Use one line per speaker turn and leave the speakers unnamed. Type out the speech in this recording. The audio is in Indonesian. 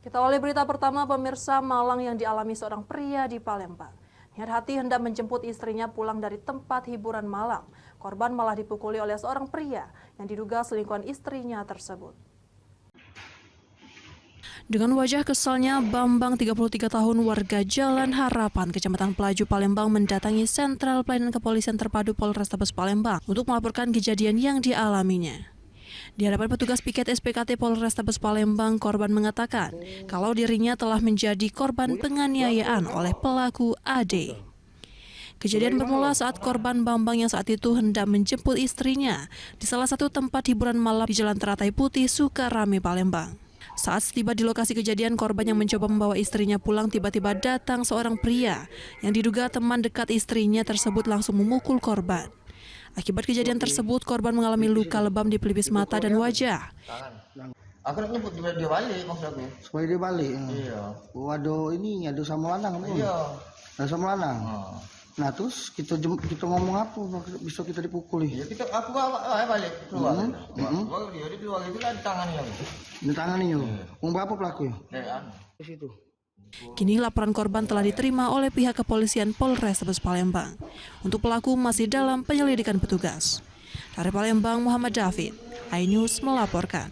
Kita awali berita pertama, pemirsa. Malang yang dialami seorang pria di Palembang. Niat hati hendak menjemput istrinya pulang dari tempat hiburan malam. Korban malah dipukuli oleh seorang pria yang diduga selingkuhan istrinya tersebut. Dengan wajah kesalnya, Bambang, 33 tahun, warga Jalan Harapan, Kecamatan Pelaju, Palembang, mendatangi Sentral Pelayanan Kepolisian Terpadu Polrestabes Palembang untuk melaporkan kejadian yang dialaminya. Di hadapan petugas piket SPKT Polrestabes Palembang, korban mengatakan kalau dirinya telah menjadi korban penganiayaan oleh pelaku AD. Kejadian bermula saat korban Bambang yang saat itu hendak menjemput istrinya di salah satu tempat hiburan malam di Jalan Teratai Putih, Sukarame, Palembang. Saat tiba di lokasi kejadian, korban yang mencoba membawa istrinya pulang tiba-tiba datang seorang pria yang diduga teman dekat istrinya tersebut langsung memukul korban. Akibat kejadian tersebut, korban mengalami luka lebam di pelipis mata dan wajah.
Aku nak nyebut dia balik maksud aku.
Supaya dia balik.
Iya.
Waduh, ini ada sama lanang kan?
Iya.
Ada sama lanang. Nah terus kita ngomong apa? Bisa kita dipukuli?
Ya aku balik keluar. Dia keluar itu lah di tangan dia.
Di tangan ini. Umur berapa pelaku? Di situ.
Kini laporan korban telah diterima oleh pihak kepolisian Polrestabes Palembang. Untuk pelaku masih dalam penyelidikan petugas. Dari Palembang, Muhammad David, iNews melaporkan.